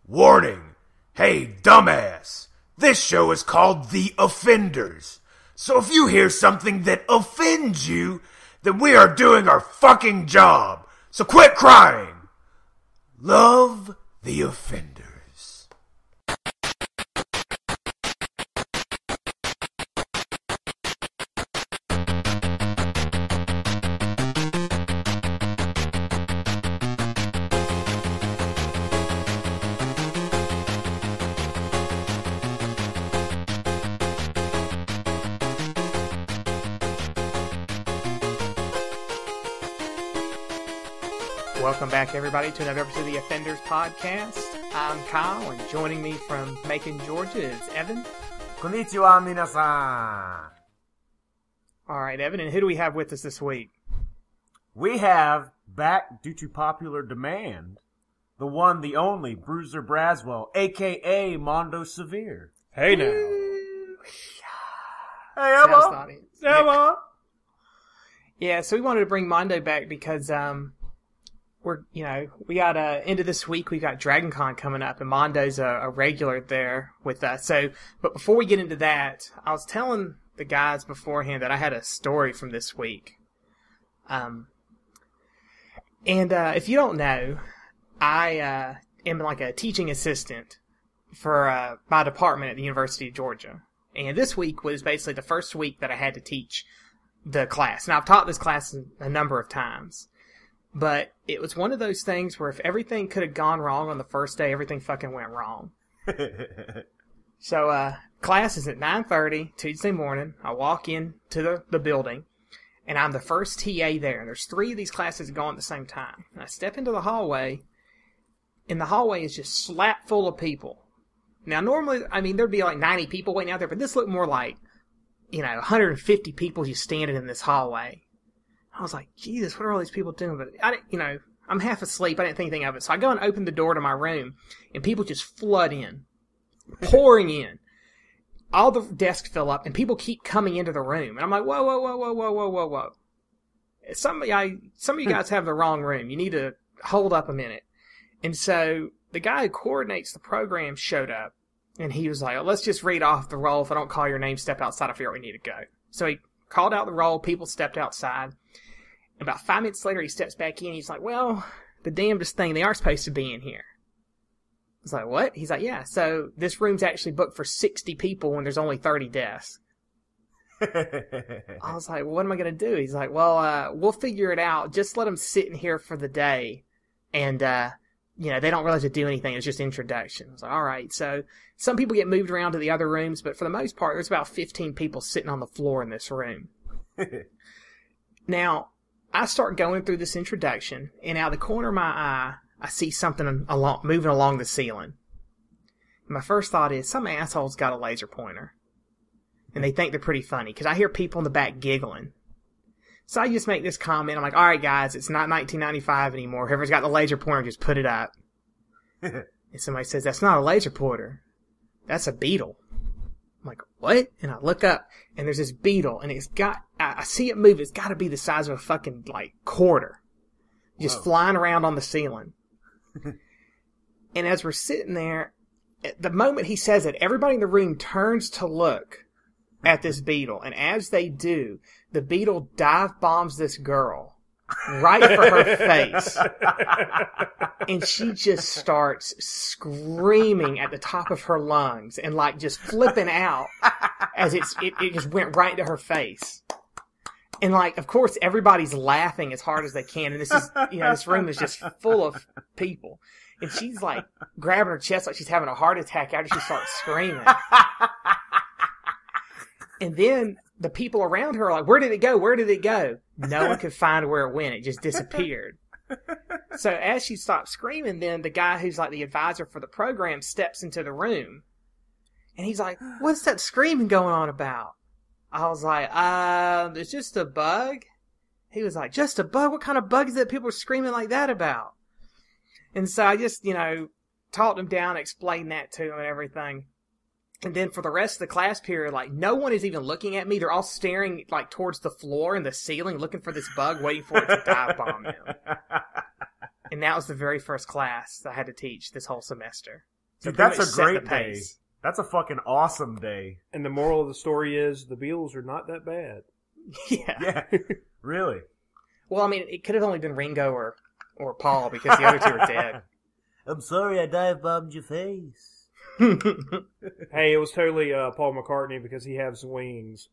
Warning! Hey, dumbass! This show is called The Offenders. So if you hear something that offends you, then we are doing our fucking job. So quit crying. Love the offenders. Welcome back, everybody, to another episode of the Offenders Podcast. I'm Kyle, and joining me from Macon, Georgia is Evan. Konnichiwa, minasan. All right, Evan, and who do we have with us this week? We have, back due to popular demand, the one, the only, Bruiser Braswell, a.k.a. Mondo Severe. Hey, now. Hey, Emma. Emma. Yeah, so we wanted to bring Mondo back because, we got end of this week, we got Dragon Con coming up, and Mondo's a regular there with us. So, but before we get into that, I was telling the guys beforehand that I had a story from this week. If you don't know, I am like a teaching assistant for my department at the University of Georgia. And this week was basically the first week that I had to teach the class. Now, I've taught this class a number of times. But it was one of those things where if everything could have gone wrong on the first day, everything fucking went wrong. So, class is at 9:30 Tuesday morning. I walk into the building, and I'm the first TA there. And there's 3 of these classes going at the same time. And I step into the hallway, and the hallway is just slap full of people. Now, normally, there'd be like 90 people waiting out there, but this looked more like, 150 people just standing in this hallway. I was like, Jesus, what are all these people doing? But I didn't, I'm half asleep. I didn't think anything of it. So I go and open the door to my room, and people just flood in, pouring in. All the desks fill up, and people keep coming into the room. And I'm like, whoa, whoa, whoa, whoa, whoa, whoa, whoa, whoa. Some of you guys have the wrong room. You need to hold up a minute. And so the guy who coordinates the program showed up, and he was like, let's just read off the roll. If I don't call your name, step outside. I figure we need to go. So he called out the roll. People stepped outside. About 5 minutes later, he steps back in. He's like, well, the damnedest thing, they aren't supposed to be in here. I was like, what? He's like, yeah, so this room's actually booked for 60 people when there's only 30 desks. I was like, well, what am I going to do? He's like, well, we'll figure it out. Just let them sit in here for the day. And, they don't realize to do anything. It's just introduction. I was like, all right. So some people get moved around to the other rooms, but for the most part, there's about 15 people sitting on the floor in this room. Now, I start going through this introduction, and out of the corner of my eye, I see something moving along the ceiling. And my first thought is, some asshole's got a laser pointer. And they think they're pretty funny, because I hear people in the back giggling. So I just make this comment. I'm like, all right, guys, it's not 1995 anymore. Whoever's got the laser pointer, just put it up. And somebody says, that's not a laser pointer. That's a beetle. I'm like, what? And I look up, and there's this beetle, and I see it move. It's got to be the size of a fucking, quarter. Just flying around on the ceiling. And as we're sitting there, at the moment he says it, everybody in the room turns to look at this beetle. And as they do, the beetle dive bombs this girl right for her face. And she just starts screaming at the top of her lungs and just flipping out as it just went right into her face. And of course everybody's laughing as hard as they can. And this is, this room is just full of people. And she's grabbing her chest like she's having a heart attack after she starts screaming. And then the people around her are like, where did it go? Where did it go? No one could find where it went. It just disappeared. So as she stopped screaming, then the guy who's the advisor for the program steps into the room. And he's like, what's that screaming going on about? I was like, it's just a bug. He was like, just a bug? What kind of bug is it people are screaming like that about? And so I just, talked him down, explained that to him and everything. And then for the rest of the class period, no one is even looking at me. They're all staring, towards the floor and the ceiling, looking for this bug, waiting for it to dive bomb them. And that was the very first class I had to teach this whole semester. So Dude, pretty that's much a set the great day. pace. That's a fucking awesome day. And the moral of the story is the Beatles are not that bad. Yeah. Yeah, really. Well, I mean, it could have only been Ringo or Paul because the other two are dead. I'm sorry I dive bombed your face. Hey, it was totally Paul McCartney because he has wings.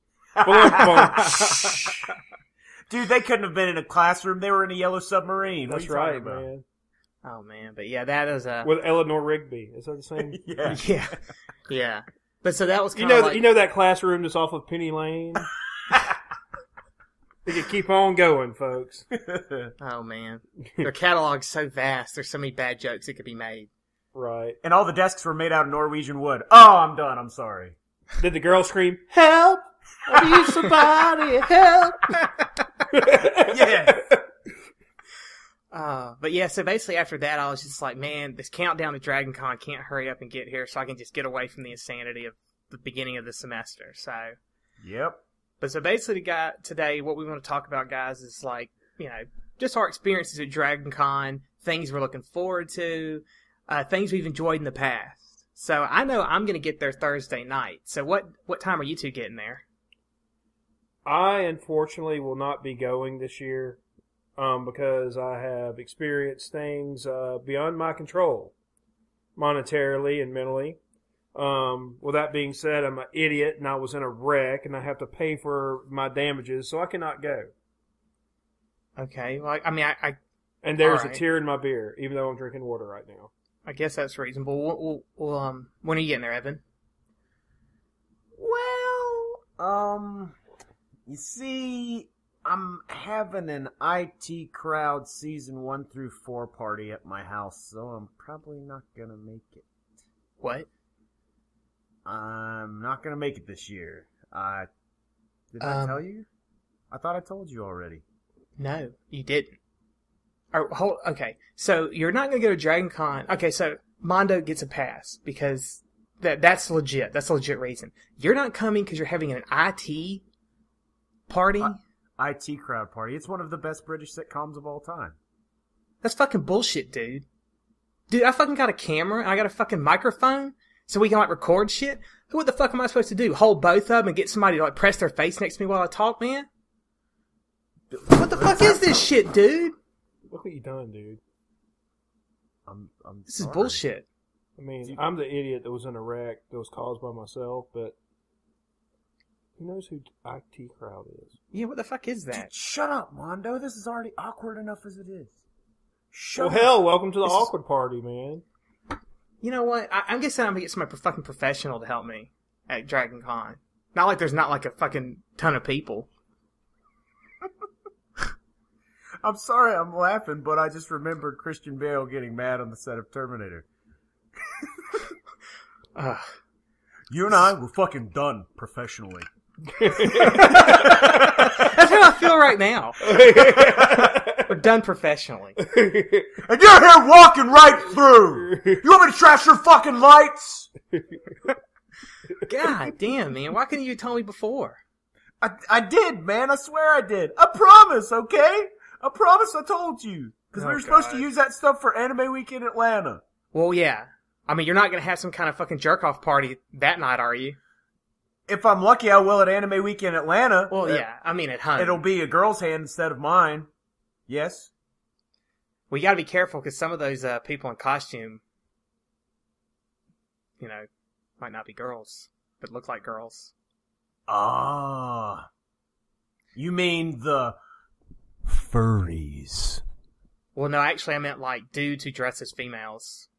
Dude, they couldn't have been in a classroom. They were in a yellow submarine. That's what are you right, talking about? man. Oh man, but yeah, that is a With Eleanor Rigby. Is that the same? Yeah. yeah, yeah. But so that was You kind of know, like, you know that classroom that's off of Penny Lane? They could keep on going, folks. oh man, their catalog's so vast. There's so many bad jokes that could be made. Right. And all the desks were made out of Norwegian wood. Oh, I'm done. I'm sorry. Did the girl scream, "Help! I need somebody, help!" Yeah. But yeah, so basically after that, I was just like, man, this countdown to Dragon Con can't hurry up and get here so I can just get away from the insanity of the beginning of the semester. So, Yep. but so basically, today, what we want to talk about, guys, is like, just our experiences at Dragon Con, things we're looking forward to, things we've enjoyed in the past. So I know I'm going to get there Thursday night. So what time are you two getting there? I, unfortunately, will not be going this year. Because I have experienced things beyond my control, monetarily and mentally. With that being said, I'm an idiot and I was in a wreck and I have to pay for my damages, so I cannot go. Okay, well, I mean, And there's All right. a tear in my beer, even though I'm drinking water right now. I guess that's reasonable. When are you getting there, Evan? Well, you see, I'm having an IT Crowd Season 1 through 4 party at my house, so I'm probably not gonna make it. What? I'm not gonna make it this year. Did I tell you? I thought I told you already. No, you didn't. Okay, so you're not going to go to Dragon Con. Okay, so Mondo gets a pass because that's legit. That's a legit reason. You're not coming because you're having an IT party? IT Crowd Party. It's one of the best British sitcoms of all time. That's fucking bullshit, dude. Dude, I fucking got a camera and I got a fucking microphone so we can like record shit. What the fuck am I supposed to do? Hold both of them and get somebody to like press their face next to me while I talk, man? What the fuck is this shit, dude? Look what you done, dude. This is bullshit. I mean, I'm the idiot that was in a wreck that was caused by myself, but who knows who IT Crowd is? Yeah, what the fuck is that? Dude, shut up, Mondo. This is already awkward enough as it is. Well, hell, welcome to the awkward party, man. You know what? I'm guessing I'm gonna get somebody fucking professional to help me at Dragon Con. Not like there's not like a fucking ton of people. I'm sorry I'm laughing, but I just remembered Christian Bale getting mad on the set of Terminator. You and I were fucking done professionally. That's how I feel right now. We're done professionally. And you're here walking right through! You want me to trash your fucking lights? God damn, man. Why couldn't you tell me before? I did, man. I swear I did. I promise, okay? I promise I told you. Because we were supposed to use that stuff for Anime Week in Atlanta. Well, yeah. I mean, you're not going to have some kind of fucking jerk-off party that night, are you? If I'm lucky, I will at Anime Week in Atlanta. Well, yeah. I mean, at home. It'll be a girl's hand instead of mine. Yes? Well, you got to be careful because some of those people in costume, might not be girls, but look like girls. Ah. You mean the furries? Well, no, actually, I meant like dudes who dress as females.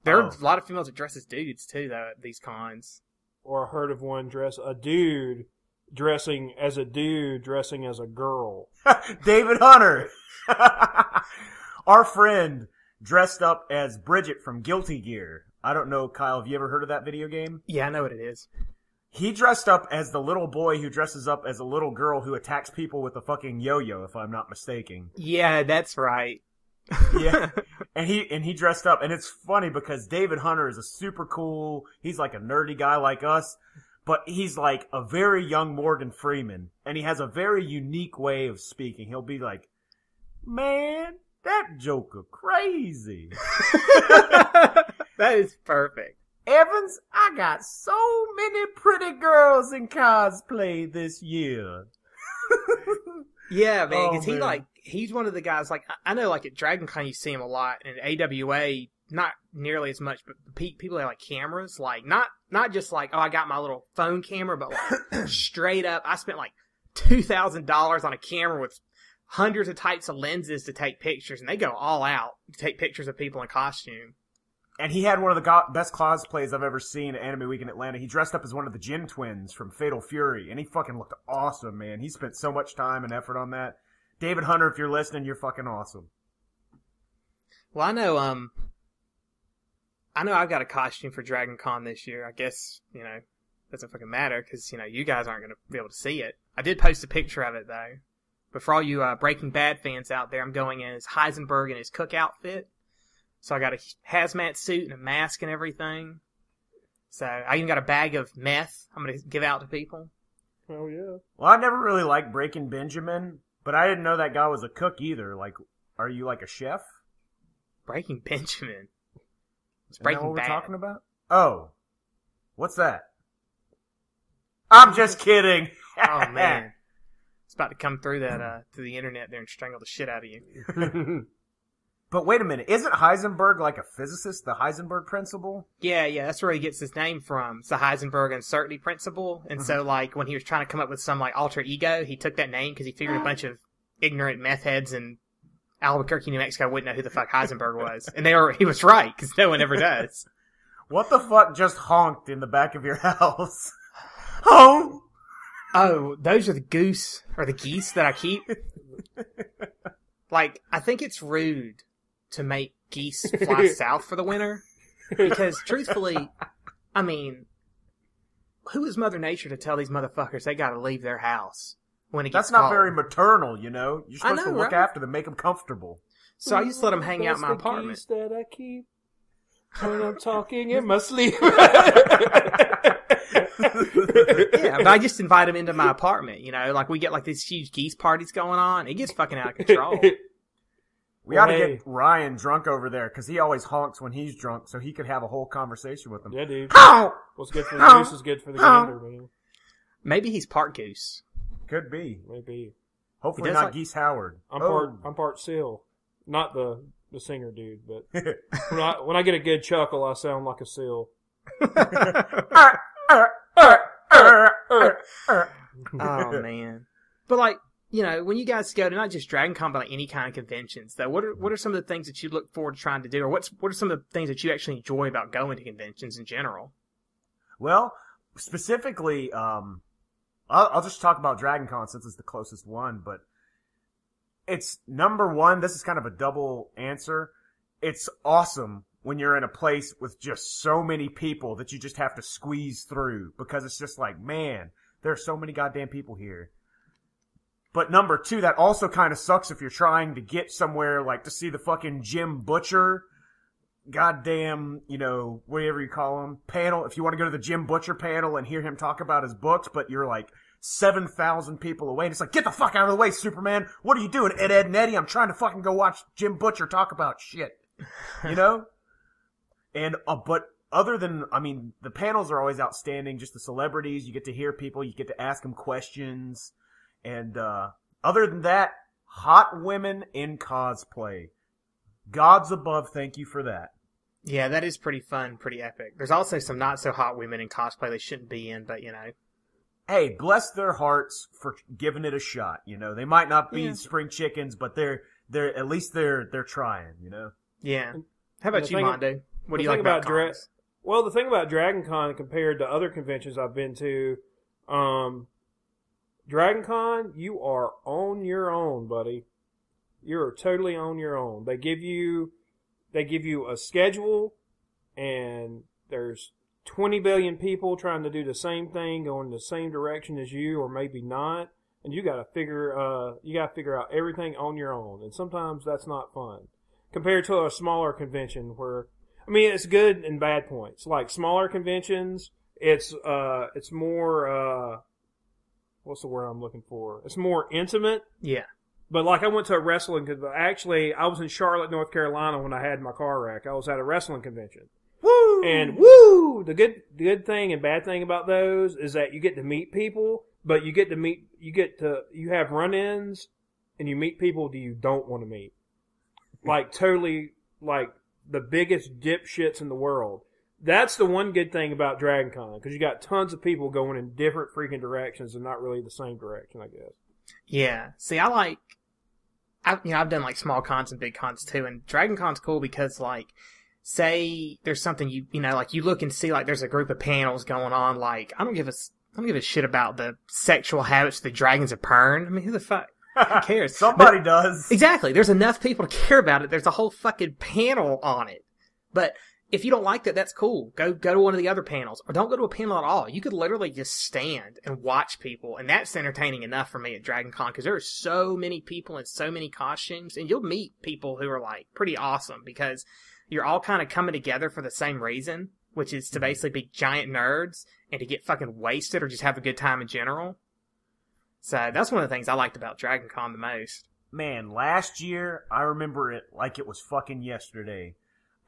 There are a lot of females that dress as dudes too, though, at these cons. Or I heard of one a dude dressing as a dude dressing as a girl. David Hunter. Our friend dressed up as Bridget from Guilty Gear. I don't know, Kyle, have you ever heard of that video game? Yeah, I know what it is. He dressed up as the little boy who dresses up as a little girl who attacks people with a fucking yo-yo, if I'm not mistaken. Yeah, that's right. Yeah. And he dressed up, and it's funny because David Hunter is a super cool, he's like a nerdy guy like us, but he's like a very young Morgan Freeman, and he has a very unique way of speaking. He'll be like, "Man, that Joker crazy." That is perfect. Evans, I got so many pretty girls in cosplay this year. Yeah, man, because man. he's one of the guys, like, I know, like, at Dragon Con you see him a lot, and at AWA, not nearly as much, but people have, like, cameras, like, not just like, oh, I got my little phone camera, but, like, straight up, I spent, like, $2,000 on a camera with hundreds of types of lenses to take pictures, and they go all out to take pictures of people in costume. And he had one of the best cosplays I've ever seen at Anime Week in Atlanta. He dressed up as one of the Jin twins from Fatal Fury, and he fucking looked awesome, man. He spent so much time and effort on that. David Hunter, if you're listening, you're fucking awesome. Well, I know I've got a costume for Dragon Con this year. I guess, doesn't fucking matter, because, you guys aren't going to be able to see it. I did post a picture of it, though. But for all you Breaking Bad fans out there, I'm going as Heisenberg in his cook outfit. So I got a hazmat suit and a mask and everything. So I even got a bag of meth I'm going to give out to people. Oh, yeah. Well, I never really liked Breaking Benjamin, but I didn't know that guy was a cook either. Like, are you like a chef? Breaking Benjamin. It's Isn't Breaking that what Bad. we're talking about? Oh. What's that? I'm just kidding. Oh, man. It's about to come through that through the internet there and strangle the shit out of you. But wait a minute, isn't Heisenberg like a physicist, the Heisenberg principle? Yeah, that's where he gets his name from. It's the Heisenberg uncertainty principle. And so, like, when he was trying to come up with some, like, alter ego, he took that name because he figured a bunch of ignorant meth heads in Albuquerque, New Mexico wouldn't know who the fuck Heisenberg was. And he was right, because no one ever does. What the fuck just honked in the back of your house? Oh! Oh, those are the geese that I keep. Like, I think it's rude to make geese fly south for the winter. Because, truthfully, I mean, who is Mother Nature to tell these motherfuckers they gotta leave their house when it gets That's not cold? very maternal, you know? You're supposed to look right? after them, make them comfortable. So I used to let them hang out in my That's the apartment. geese that I keep when I'm talking in my sleep. Yeah, but I just invite them into my apartment, like we get like these huge geese parties going on. It gets fucking out of control. We ought to get Ryan drunk over there, because he always honks when he's drunk, so he could have a whole conversation with them. Yeah, dude. Honk! What's good for the goose is good for the gander, man. Maybe he's part goose. Could be. Maybe. Hopefully He does not like- Geese Howard. I'm part seal. Not the singer dude, but when I get a good chuckle, I sound like a seal. Oh man. But like, when you guys go to not just Dragon Con, but like any kind of conventions, though, what are some of the things that you look forward to trying to do, or what are some of the things that you actually enjoy about going to conventions in general? Well, specifically, I'll just talk about Dragon Con since it's the closest one, but it's number one. This is kind of a double answer. It's awesome when you're in a place with just so many people that you just have to squeeze through, because it's just like, man, there are so many goddamn people here. But number two, that also kind of sucks if you're trying to get somewhere, like to see the fucking Jim Butcher, goddamn, whatever you call him, panel. If you want to go to the Jim Butcher panel and hear him talk about his books, but you're like 7,000 people away, and it's like, get the fuck out of the way, Superman. What are you doing, Ed, and Eddie? I'm trying to fucking go watch Jim Butcher talk about shit. And, but other than, the panels are always outstanding. Just the celebrities, you get to hear people, you get to ask them questions. And, other than that, hot women in cosplay. Gods above, thank you for that. Yeah, that is pretty fun, pretty epic. There's also some not so hot women in cosplay they shouldn't be in, but Hey, bless their hearts for giving it a shot. They might not be spring chickens, but they're at least they're trying. Yeah. How about you, thing- Mondo? What do the you like thing about about cons? Well, the thing about Dragon Con compared to other conventions I've been to, Dragon Con, you are on your own, buddy. You're totally on your own. They give you a schedule, and there's 20 billion people trying to do the same thing, going the same direction as you, or maybe not. And you gotta figure out everything on your own. And sometimes that's not fun. Compared to a smaller convention where, it's good and bad points. Like smaller conventions, it's more, what's the word I'm looking for? It's more intimate. Yeah. But like I went to a wrestling convention. Actually, I was in Charlotte, North Carolina when I had my car wreck. I was at a wrestling convention. Woo! And woo! The good thing and bad thing about those is that you get to meet people, but you have run-ins, and you meet people that you don't want to meet. Like, totally, like, the biggest dipshits in the world. That's the one good thing about Dragon Con, because you got tons of people going in different freaking directions and not really the same direction, I guess. Yeah. See, I've done like small cons and big cons too, and Dragon Con's cool because like, say there's something you like you look and see like there's a group of panels going on, like I don't give a shit about the sexual habits of the dragons of Pern. I mean, who the fuck? Who cares? Somebody does. Exactly. There's enough people to care about it. There's a whole fucking panel on it. But if you don't like that, that's cool. Go to one of the other panels. Or don't go to a panel at all. You could literally just stand and watch people. And that's entertaining enough for me at Dragon Con. Because there are so many people in so many costumes. And you'll meet people who are like pretty awesome. Because you're all kind of coming together for the same reason. Which is to basically be giant nerds. And to get fucking wasted or just have a good time in general. So that's one of the things I liked about Dragon Con the most. Man, last year, I remember it like it was fucking yesterday.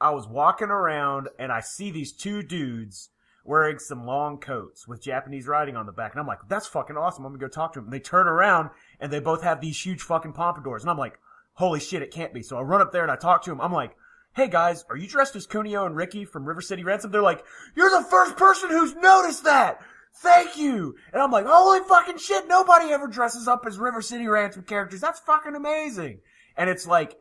I was walking around and I see these two dudes wearing some long coats with Japanese writing on the back. And I'm like, that's fucking awesome. I'm going to go talk to them. And they turn around and they both have these huge fucking pompadours. And I'm like, holy shit, it can't be. So I run up there and I talk to them. I'm like, hey guys, are you dressed as Kunio and Ricky from River City Ransom? They're like, you're the first person who's noticed that. Thank you! And I'm like, holy fucking shit, nobody ever dresses up as River City Ransom characters. That's fucking amazing. And it's like,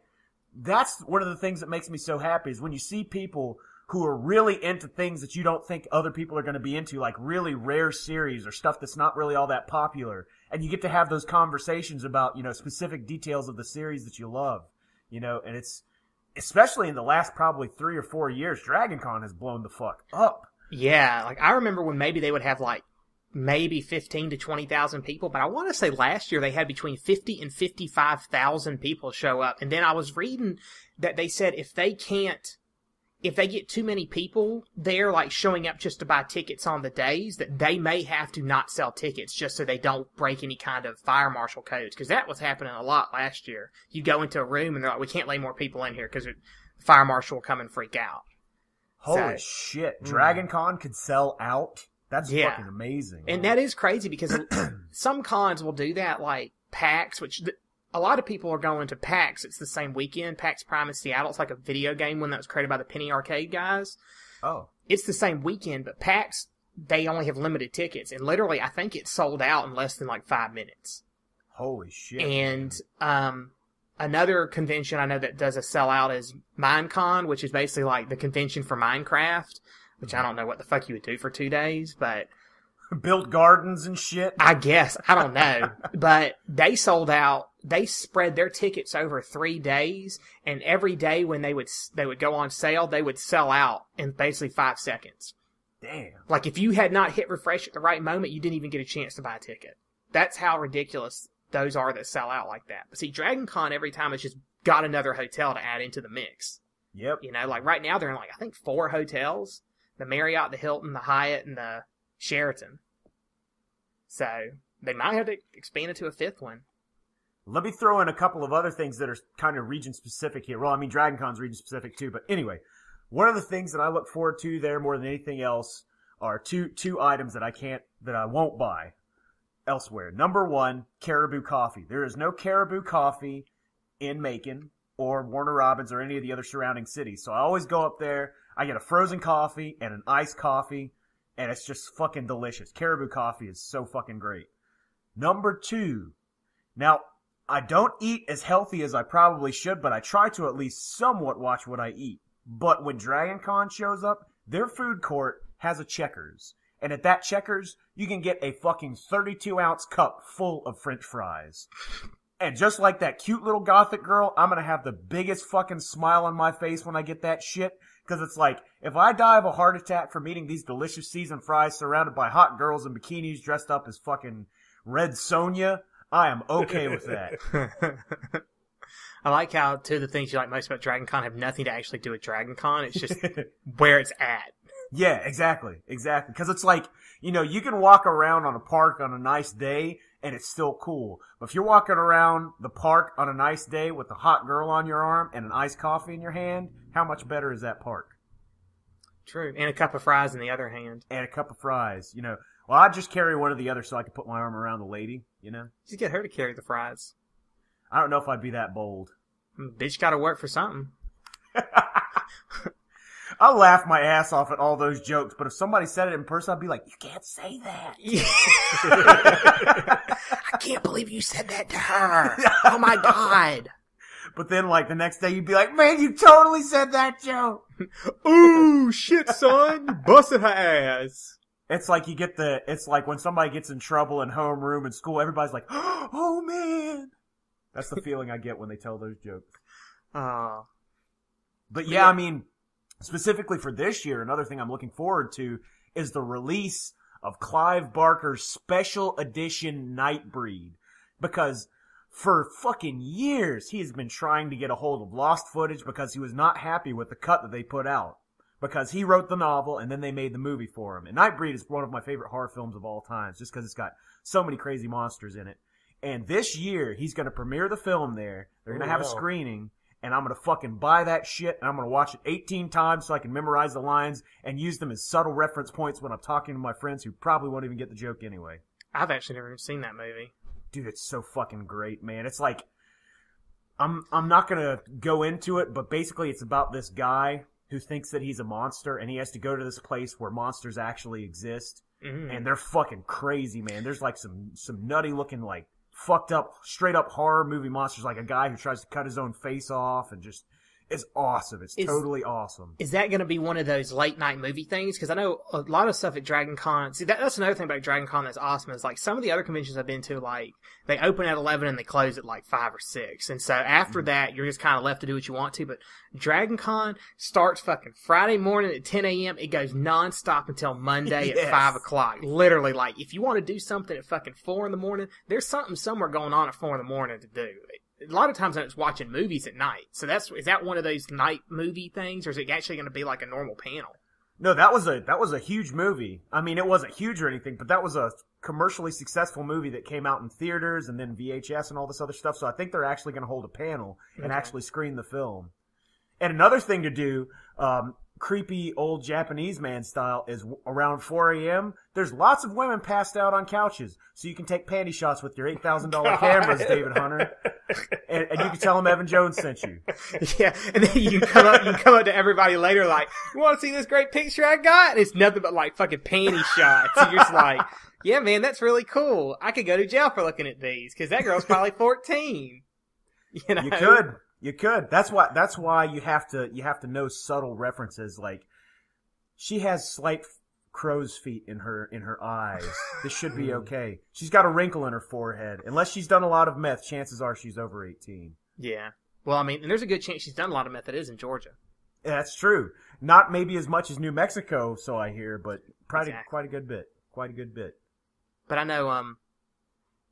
that's one of the things that makes me so happy is when you see people who are really into things that you don't think other people are going to be into, like really rare series or stuff that's not really all that popular. And you get to have those conversations about, specific details of the series that you love. And it's, especially in the last probably 3 or 4 years, Dragon Con has blown the fuck up. Yeah, like I remember when maybe they would have like maybe 15 to 20,000 people, but I want to say last year they had between 50 and 55,000 people show up. And then I was reading that they said if they get too many people there, like showing up just to buy tickets on the days, that they may have to not sell tickets just so they don't break any kind of fire marshal codes. Because that was happening a lot last year. You go into a room and they're like, we can't lay more people in here because the fire marshal will come and freak out. Holy shit. Dragon Con could sell out? That's fucking amazing. And that is crazy because some cons will do that, like PAX, which a lot of people are going to PAX. It's the same weekend. PAX Prime in Seattle. It's like a video game one that was created by the Penny Arcade guys. Oh. It's the same weekend, but PAX, they only have limited tickets. And literally, I think it sold out in less than like 5 minutes. Holy shit. And another convention I know that does a sellout is Minecon, which is basically like the convention for Minecraft, which I don't know what the fuck you would do for 2 days, but... Build gardens and shit? I guess. I don't know. But they sold out. They spread their tickets over 3 days, and every day when they would go on sale, they would sell out in basically 5 seconds. Damn. Like, if you had not hit refresh at the right moment, you didn't even get a chance to buy a ticket. That's how ridiculous those are that sell out like that. But see, Dragon Con every time has just got another hotel to add into the mix. Yep. Like right now they're in like, I think 4 hotels. The Marriott, the Hilton, the Hyatt, and the Sheraton. So, they might have to expand it to a 5th one. Let me throw in a couple of other things that are kind of region-specific here. Well, I mean, Dragon Con's region-specific too, but anyway. One of the things that I look forward to there more than anything else are two items that I won't buy elsewhere. Number one, Caribou Coffee. There is no Caribou Coffee in Macon or Warner Robins or any of the other surrounding cities. So I always go up there, I get a frozen coffee and an iced coffee, and it's just fucking delicious. Caribou Coffee is so fucking great. Number two, now, I don't eat as healthy as I probably should, but I try to at least somewhat watch what I eat. But when Dragon Con shows up, their food court has a Checkers. And at that Checkers, you can get a fucking 32-ounce cup full of French fries. And just like that cute little gothic girl, I'm gonna have the biggest fucking smile on my face when I get that shit. Because it's like, if I die of a heart attack from eating these delicious seasoned fries surrounded by hot girls in bikinis dressed up as fucking Red Sonja, I am okay with that. I like how two of the things you like most about Dragon Con have nothing to actually do with Dragon Con. It's just where it's at. Yeah, exactly. Because it's like, you can walk around on a park on a nice day and it's still cool. But if you're walking around the park on a nice day with a hot girl on your arm and an iced coffee in your hand, how much better is that park? True. And a cup of fries in the other hand. And a cup of fries, Well, I'd just carry one or the other so I could put my arm around the lady, Just get her to carry the fries. I don't know if I'd be that bold. Bitch gotta work for something. I laugh my ass off at all those jokes, but if somebody said it in person, I'd be like, you can't say that. I can't believe you said that to her. Oh my God. But then, the next day, you'd be like, man, you totally said that joke. Ooh, shit, son. You busted her ass. It's like it's like when somebody gets in trouble in homeroom in school, everybody's like, oh man. That's the feeling I get when they tell those jokes. But yeah, I mean, specifically for this year, another thing I'm looking forward to is the release of Clive Barker's special edition Nightbreed. Because for fucking years, he has been trying to get a hold of lost footage because he was not happy with the cut that they put out. Because he wrote the novel and then they made the movie for him. And Nightbreed is one of my favorite horror films of all time, just because it's got so many crazy monsters in it. And this year, he's going to premiere the film there. They're going to have a screening. And I'm going to fucking buy that shit, and I'm going to watch it 18 times so I can memorize the lines and use them as subtle reference points when I'm talking to my friends who probably won't even get the joke anyway. I've actually never even seen that movie. Dude, it's so fucking great, man. It's like, I'm not going to go into it, but basically it's about this guy who thinks that he's a monster, and he has to go to this place where monsters actually exist. Mm-hmm. And they're fucking crazy, man. There's some nutty looking, fucked up, straight up horror movie monsters, like a guy who tries to cut his own face off, and just, it's awesome. It's totally awesome. Is that going to be one of those late night movie things? Because I know a lot of stuff at Dragon Con. See, that's another thing about Dragon Con that's awesome is some of the other conventions I've been to, they open at 11 and they close at 5 or 6. And so after that, you're just kind of left to do what you want to. But Dragon Con starts fucking Friday morning at 10 a.m. It goes nonstop until Monday at 5 o'clock. Literally, if you want to do something at fucking 4 in the morning, there's something somewhere going on at 4 in the morning to do. A lot of times it's watching movies at night. So is that one of those night movie things, or is it actually going to be like a normal panel? No, that was a huge movie. I mean, it wasn't huge or anything, but that was a commercially successful movie that came out in theaters and then VHS and all this other stuff. So I think they're actually going to hold a panel and actually screen the film. And another thing to do, creepy old Japanese man style, is around 4 a.m. There's lots of women passed out on couches, so you can take panty shots with your $8,000 cameras, David Hunter, and you can tell them Evan Jones sent you. Yeah, and then you can come up to everybody later you want to see this great picture I got? And it's nothing but fucking panty shots. And you're just yeah, man, that's really cool. I could go to jail for looking at these because that girl's probably 14. You know? You could. That's why you have to know subtle references. She has slight crow's feet in her eyes. This should be okay. She's got a wrinkle in her forehead. Unless she's done a lot of meth, chances are she's over 18. Yeah. Well, I mean, and there's a good chance she's done a lot of meth. It is in Georgia. Yeah, that's true. Not maybe as much as New Mexico, so I hear, but probably exactly. Quite a good bit. Quite a good bit. But I know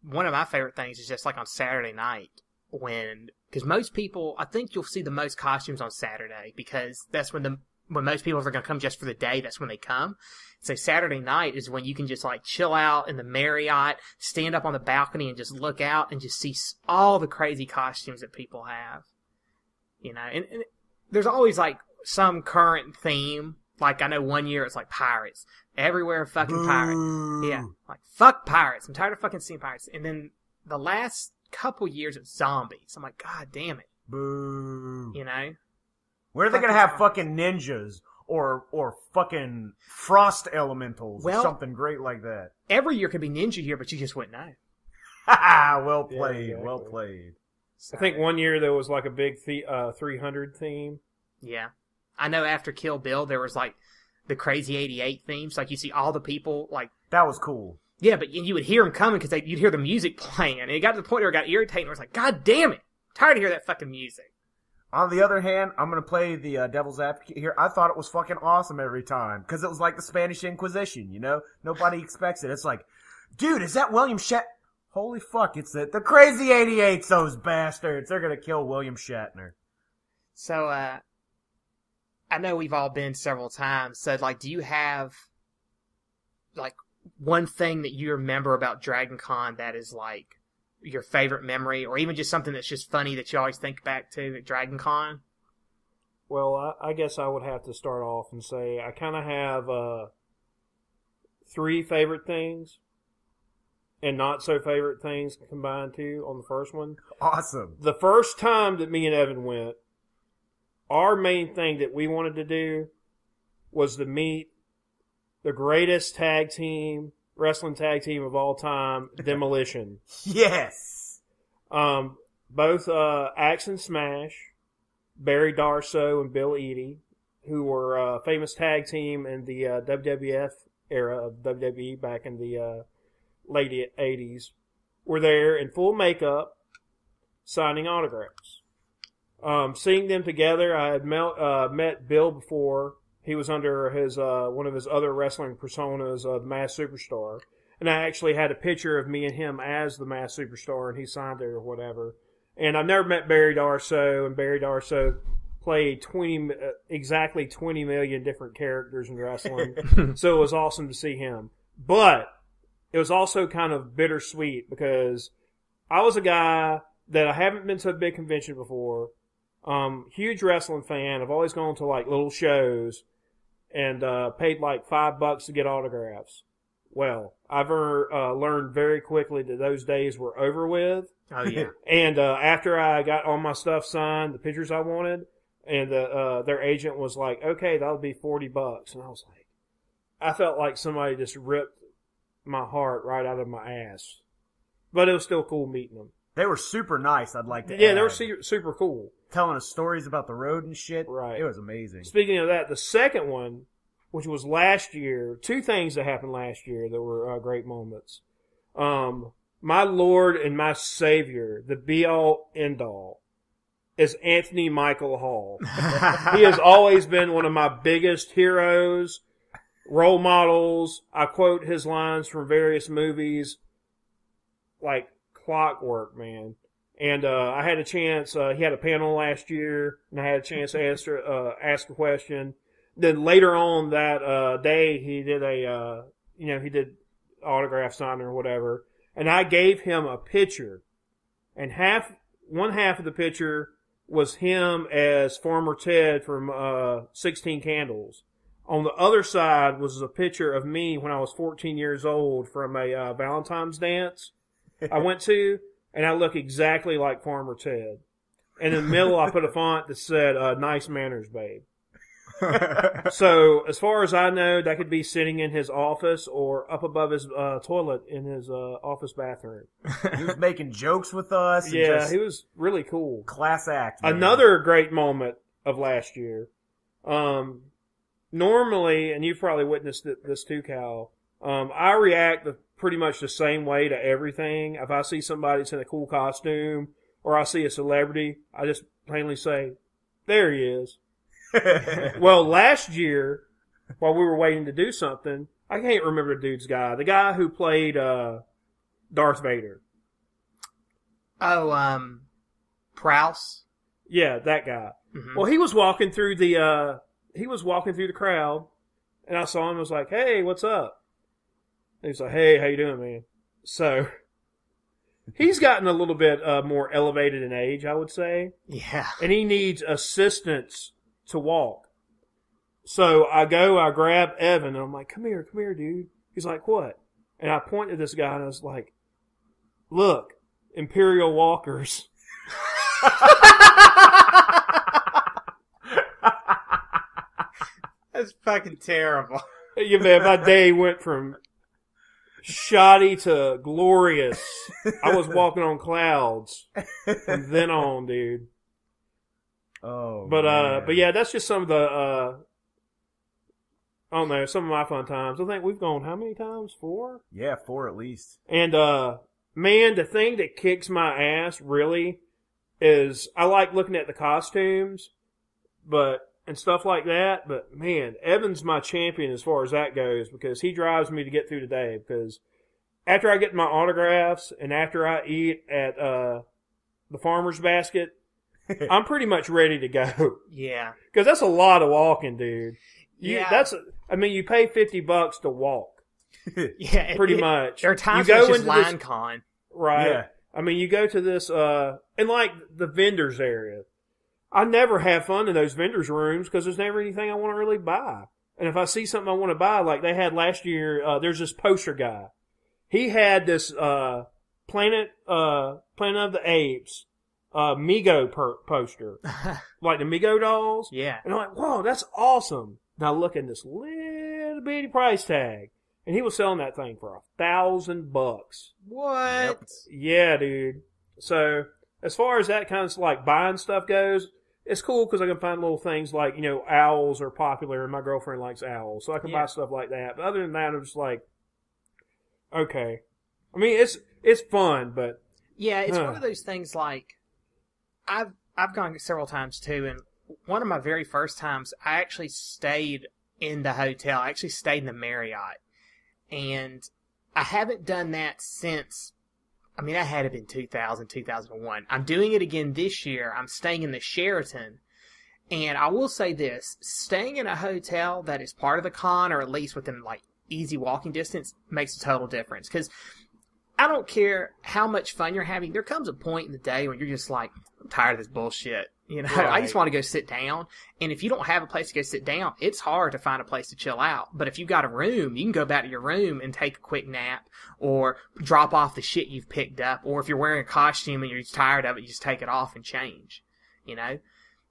one of my favorite things is just on Saturday night because most people, I think you'll see the most costumes on Saturday because that's when most people are going to come just for the day. That's when they come. So Saturday night is when you can just chill out in the Marriott, stand up on the balcony and just look out and just see all the crazy costumes that people have. And there's always some current theme. I know one year it's pirates. Everywhere fucking pirates. Yeah. Fuck pirates. I'm tired of fucking seeing pirates. And then the last couple years it's zombies. I'm God damn it. Boo. Where are they going to have fucking ninjas or fucking frost elementals or something great like that? Every year could be ninja year, but you just wouldn't know. Well played. Yeah, exactly. Well played. I think one year there was a big 300 theme. Yeah. I know after Kill Bill there was the Crazy 88 themes. You see all the people that was cool. Yeah, but you would hear them coming because you'd hear the music playing. And it got to the point where it got irritating. Where it's God damn it. I'm tired of hearing that fucking music. On the other hand, I'm going to play the devil's advocate here. I thought it was fucking awesome every time. Because it was like the Spanish Inquisition, Nobody expects it. It's dude, is that William Shatner? Holy fuck, it's the Crazy 88's those bastards. They're going to kill William Shatner. So, I know we've all been several times. So, do you have, one thing that you remember about Dragon Con that is, your favorite memory, or even just something that's just funny that you always think back to at Dragon Con? Well, I guess I would have to start off and say I kind of have 3 favorite things and not so favorite things combined too on the first one. Awesome. The first time that me and Evan went, our main thing that we wanted to do was to meet the greatest wrestling tag team of all time, Demolition. Yes. Both Axe and Smash, Barry Darsow and Bill Eadie, who were a famous tag team in the WWF era of WWE back in the late 80s, were there in full makeup signing autographs. Seeing them together, I had met Bill before. He was under his one of his other wrestling personas, the Masked Superstar. And I actually had a picture of me and him as the Masked Superstar, and he signed it or whatever. And I've never met Barry Darsow, and Barry Darsow played exactly 20 million different characters in wrestling. So it was awesome to see him. But it was also kind of bittersweet because I was a guy that I haven't been to a big convention before. Huge wrestling fan. I've always gone to like little shows and paid like $5 to get autographs. Well, I've learned very quickly that those days were over with. Oh, yeah. And after I got all my stuff signed, the pictures I wanted, and their agent was like, okay, that'll be $40. And I was like, I felt like somebody just ripped my heart right out of my ass. But it was still cool meeting them. They were super nice, I'd like to add. Yeah, they were super cool. Telling us stories about the road and shit. Right. It was amazing. Speaking of that, the second one, which was last year, 2 things that happened last year that were great moments. My Lord and my Savior, the be-all, end-all, is Anthony Michael Hall. He has always been one of my biggest heroes, role models. I quote his lines from various movies like clockwork, man. And I had a chance, he had a panel last year, and I had a chance to ask a question. Then later on that day, he did he did autograph signing or whatever. And I gave him a picture. And one half of the picture was him as Farmer Ted from 16 Candles. On the other side was a picture of me when I was 14 years old from a Valentine's dance I went to, and I look exactly like Farmer Ted. And in the middle, I put a font that said, nice manners, babe. So, as far as I know, that could be sitting in his office or up above his toilet in his office bathroom. He was making jokes with us. Yeah, he was really cool. Class act, man. Another great moment of last year. Normally, and you've probably witnessed this too, Cal, I react pretty much the same way to everything. If I see somebody that's in a cool costume or I see a celebrity, I just plainly say, there he is. Well, last year, while we were waiting to do something, I can't remember the dude's guy. The guy who played Darth Vader. Oh, Prowse? Yeah, that guy. Mm-hmm. Well, he was walking through the crowd, and I saw him and was like, hey, what's up? And he's like, hey, how you doing, man? So, he's gotten a little bit more elevated in age, I would say. Yeah. And he needs assistance to walk. So I grab Evan, and I'm like, come here, dude. He's like, what? And I point at this guy, and I was like, look, Imperial Walkers. That's fucking terrible. Yeah, man, my day went from shoddy to glorious. I was walking on clouds from then on, dude. Oh, but yeah, that's just some of the I don't know, some of my fun times. I think we've gone how many times? 4? Yeah, 4 at least. And man, the thing that kicks my ass really is I like looking at the costumes, and stuff like that. But man, Evan's my champion as far as that goes because he drives me to get through the day. Because after I get my autographs and after I eat at the Farmer's Basket, I'm pretty much ready to go. Yeah. Because that's a lot of walking, dude. You pay $50 to walk. Yeah. Pretty much. There are times you when go it's just into line con. Right. Yeah. I mean, you go to this, and like the vendors area. I never have fun in those vendors' rooms because there's never anything I want to really buy. And if I see something I want to buy, like they had last year, there's this poster guy. He had this Planet of the Apes Mego poster, like the Mego dolls. Yeah. And I'm like, whoa, that's awesome. Now look at this little bitty price tag, and he was selling that thing for $1,000. What? Yep. Yeah, dude. So as far as that kind of like buying stuff goes, it's cool because I can find little things like, you know, owls are popular, and my girlfriend likes owls, so I can buy stuff like that. But other than that, I'm just like, okay. I mean, it's fun, but yeah, it's one of those things. Like I've gone several times too, and one of my very first times, I actually stayed in the hotel. I actually stayed in the Marriott, and I haven't done that since. I mean, that had to have been 2000, 2001. I'm doing it again this year. I'm staying in the Sheraton. And I will say this, staying in a hotel that is part of the con, or at least within, like, easy walking distance, makes a total difference. Because I don't care how much fun you're having. There comes a point in the day when you're just like, I'm tired of this bullshit. You know, Right. I just want to go sit down. And if you don't have a place to go sit down, it's hard to find a place to chill out. But if you've got a room, you can go back to your room and take a quick nap or drop off the shit you've picked up. Or if you're wearing a costume and you're just tired of it, you just take it off and change, you know?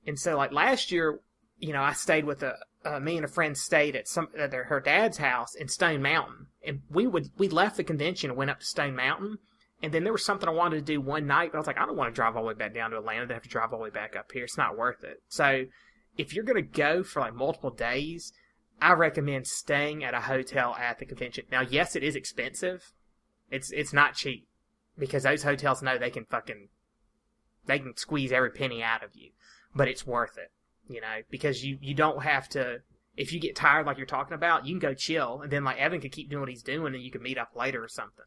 And so like last year, you know, I stayed with me and a friend stayed at her dad's house in Stone Mountain. And we left the convention and went up to Stone Mountain. And then there was something I wanted to do one night, but I was like, I don't want to drive all the way back down to Atlanta. Then have to drive all the way back up here. It's not worth it. So if you're going to go for like multiple days, I recommend staying at a hotel at the convention. Now, yes, it is expensive. It's not cheap because those hotels know they can squeeze every penny out of you, but it's worth it, you know, because you don't have to, if you get tired like you're talking about, you can go chill, and then like Evan could keep doing what he's doing and you can meet up later or something.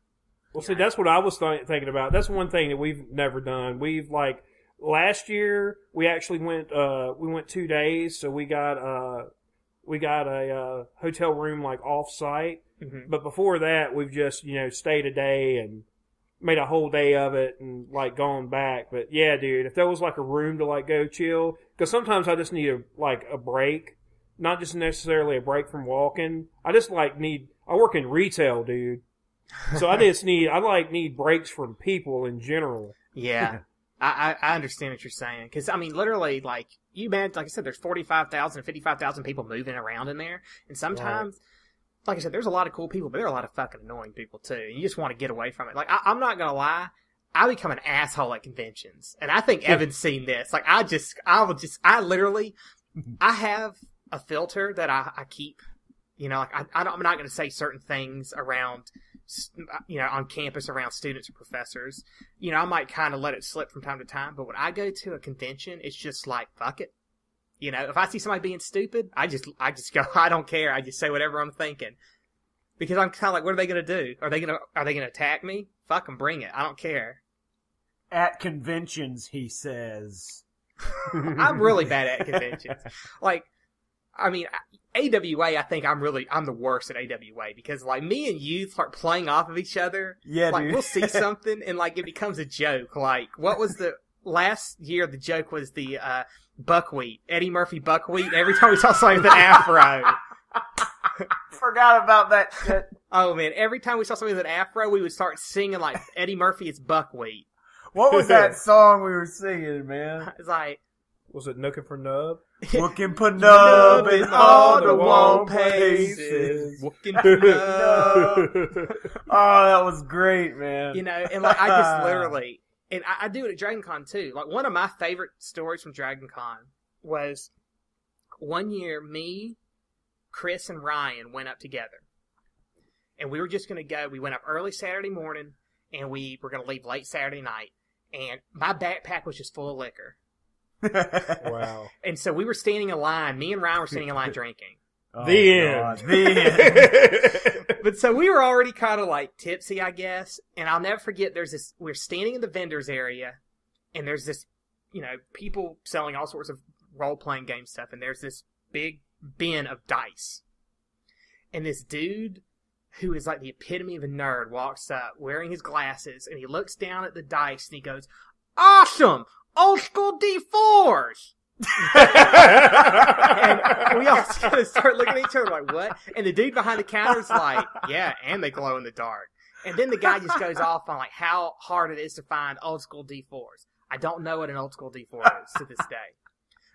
well, see, that's what I was thinking about. That's one thing that we've never done. We've like last year we actually went 2 days, so we got a hotel room like off site. Mm-hmm. But before that, we've just, you know, stayed a day and made a whole day of it and like gone back. But yeah, dude, if there was like a room to like go chill, because sometimes I just need a break, not just necessarily a break from walking. I just like I work in retail, dude. So I need breaks from people in general. Yeah. I understand what you're saying. Because, I mean, literally, like, you imagine, like I said, there's 45,000, 55,000 people moving around in there. And sometimes, like I said, there's a lot of cool people, but there are a lot of fucking annoying people, too. And you just want to get away from it. Like, I'm not going to lie. I become an asshole at conventions. And I think Evan's seen this. Like, I have a filter that I keep. You know, like, I'm not going to say certain things around, you know, on campus around students or professors. You know, I might kind of let it slip from time to time, but when I go to a convention, it's just like, fuck it. You know, if I see somebody being stupid, I just go, I don't care. I just say whatever I'm thinking. Because I'm kind of like, what are they going to do? Are they going to attack me? Fuck them, bring it. I don't care. At conventions, he says. I'm really bad at conventions. Like, I mean, AWA, I think I'm the worst at AWA because, like, me and you start playing off of each other. Yeah, like, dude. We'll see something and, like, it becomes a joke. Like, what was last year the joke was the, buckwheat. Eddie Murphy buckwheat. Every time we saw somebody with an afro. Forgot about that shit. Oh, man. Every time we saw somebody with an afro, we would start singing, like, Eddie Murphy is buckwheat. What was that song we were singing, man? It's like, Was it Nookin for Nub? Looking for nub in all the wrong places. places. Looking for nub. Oh, that was great, man. You know, and like I just literally, and I do it at Dragon Con too. Like one of my favorite stories from Dragon Con was one year me, Chris, and Ryan went up together. And we were just going to go. We went up early Saturday morning, and we were going to leave late Saturday night. And my backpack was just full of liquor. Wow. And so we were standing in line. Me and Ryan were standing in line drinking. Oh, The God. end. The end. But so we were already kind of like tipsy, I guess. And I'll never forget, we're standing in the vendors area, and there's this, you know, people selling all sorts of role-playing game stuff, and there's this big bin of dice. And this dude, who is like the epitome of a nerd, walks up wearing his glasses, and he looks down at the dice, and he goes, "Awesome! Old school D4s!" And we all kind of start looking at each other like, what? And the dude behind the counter's like, yeah, and they glow in the dark. And then the guy just goes off on like how hard it is to find old school D4s. I don't know what an old school D4 is to this day.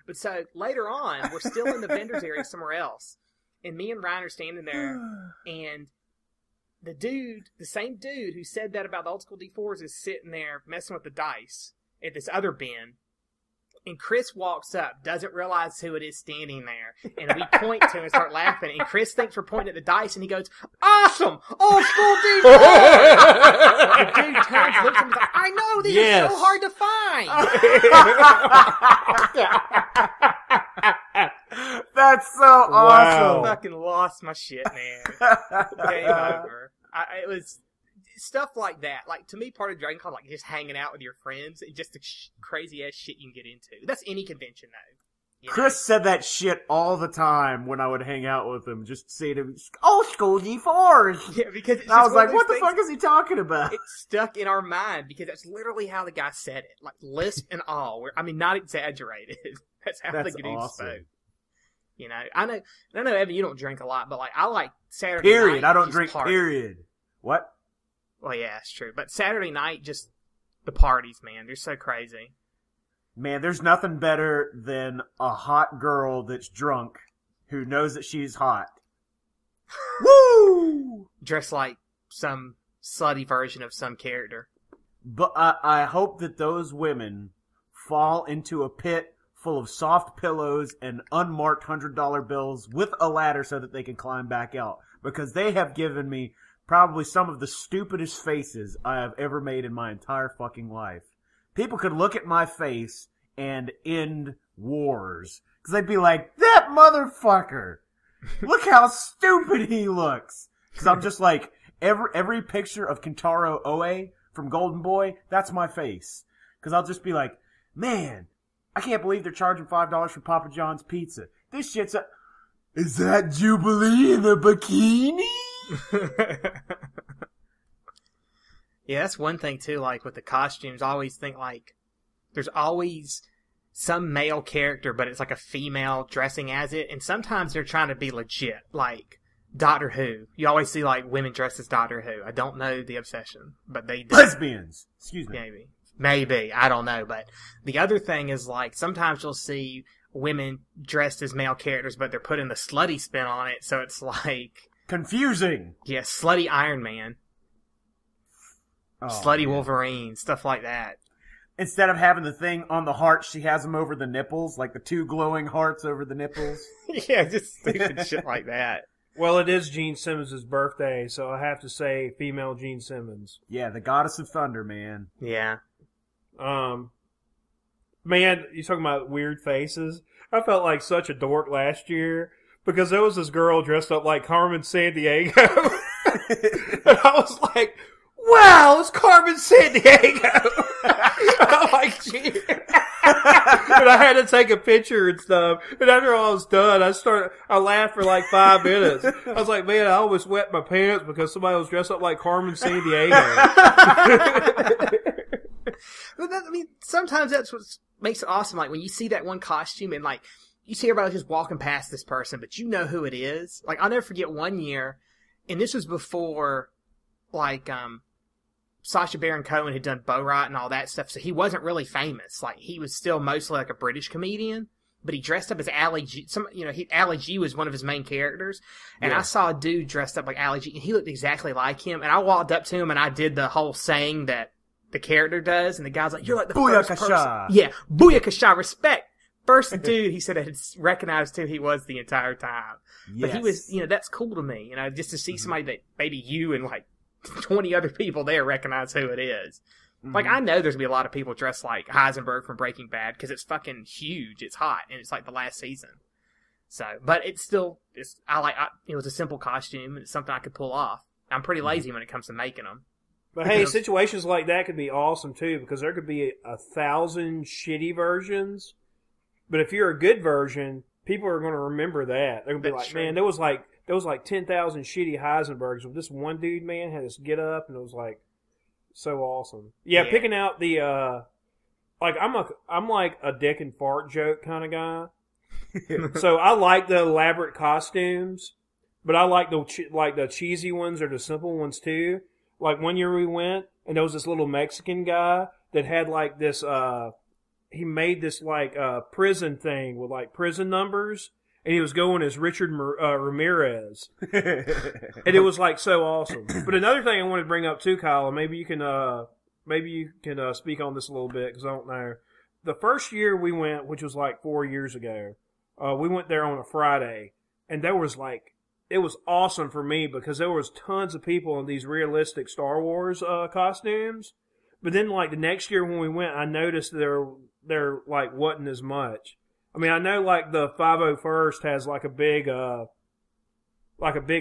But so later on, we're still in the vendors area somewhere else. And me and Ryan are standing there, and the same dude who said that about the old school D4s is sitting there messing with the dice at this other bin. And Chris walks up, doesn't realize who it is standing there. And we point to him and start laughing. And Chris thinks we're pointing at the dice, and he goes, awesome! Old school D4! The dude turns, looks at him, and is like, I know, these are so hard to find! That's so awesome! I fucking lost my shit, man. Game over. It was stuff like that. Like, to me, part of Dragon Con, like, just hanging out with your friends and just the crazy-ass shit you can get into. That's any convention, though. You know? Chris said that shit all the time when I would hang out with him. Just say to him, old school D4s! Yeah, because it's I was like, what the fuck is he talking about? It's stuck in our mind because that's literally how the guy said it. Like, lisp and all. Not exaggerated. That's how the dude spoke. You know, I know, Evan, you don't drink a lot, but, like, I like Saturday night. Period. I don't drink, period. What? Well, yeah, it's true. But Saturday night, just the parties, man. They're so crazy. Man, there's nothing better than a hot girl that's drunk who knows that she's hot. Woo! Dressed like some slutty version of some character. But I hope that those women fall into a pit full of soft pillows and unmarked $100 bills with a ladder so that they can climb back out. Because they have given me probably some of the stupidest faces I have ever made in my entire fucking life. People could look at my face and end wars. Because they'd be like, that motherfucker! Look how stupid he looks! Because I'm just like, every picture of Kentaro Oe from Golden Boy, that's my face. Because I'll just be like, man, I can't believe they're charging $5 for Papa John's pizza. This shit's is that Jubilee in a bikini? Yeah, that's one thing too, like with the costumes, I always think like there's always some male character, but it's like a female dressing as it, and sometimes they're trying to be legit, like Doctor Who. You always see like women dressed as Doctor Who. I don't know the obsession, but they do. Lesbians! Excuse me. Maybe, I don't know, but the other thing is like sometimes you'll see women dressed as male characters, but they're putting the slutty spin on it, so it's like confusing. Yeah, slutty Iron Man. Slutty Wolverine, stuff like that. Instead of having the thing on the heart, she has them over the nipples, like the two glowing hearts over the nipples. Yeah, just stupid shit like that. Well, it is Gene Simmons' birthday, so I have to say female Gene Simmons. Yeah, the goddess of thunder, man. Yeah. Man, you talking about weird faces? I felt like such a dork last year because there was this girl dressed up like Carmen Sandiego. And I was like, wow, it's Carmen Sandiego. I'm like, gee. And I had to take a picture and stuff. And after I was done, I laughed for like 5 minutes. I was like, man, I almost wet my pants because somebody was dressed up like Carmen Sandiego. But sometimes that's what makes it awesome. Like when you see that one costume and like you see everybody just walking past this person, but you know who it is. Like I'll never forget one year, and this was before like Sacha Baron Cohen had done Borat and all that stuff, so he wasn't really famous. Like he was still mostly like a British comedian, but he dressed up as Ali G. Ali G was one of his main characters, and I saw a dude dressed up like Ali G, and he looked exactly like him. And I walked up to him and I did the whole saying that the character does, and the guy's like, "You're like the first person." Yeah, booyakasha, respect. First dude, he said I had recognized who he was the entire time. Yes. But he was, that's cool to me, just to see somebody that maybe you and like 20 other people there recognize who it is. Mm-hmm. Like, I know there's gonna be a lot of people dressed like Heisenberg from Breaking Bad because it's fucking huge, it's hot, and it's like the last season. So, but it was a simple costume, and it's something I could pull off. I'm pretty lazy when it comes to making them. But hey, situations like that could be awesome too, because there could be 1,000 shitty versions. But if you're a good version, people are going to remember that. They're going to be like, man, there was like 10,000 shitty Heisenbergs. But this one dude, man, had this get up, and it was like so awesome. Yeah, picking out the like I'm like a dick and fart joke kind of guy. So I like the elaborate costumes, but I like the cheesy ones or the simple ones too. Like one year we went and there was this little Mexican guy that had like this he made this like prison thing with like prison numbers, and he was going as Richard Ramirez, and it was like so awesome. But another thing I wanted to bring up too, Kyle, and maybe you can speak on this a little bit because I don't know. The first year we went, which was like 4 years ago, we went there on a Friday, and there was like it was awesome for me because there was tons of people in these realistic Star Wars costumes. But then like the next year when we went, I noticed there like wasn't as much. I mean, I know like the 501st has like a big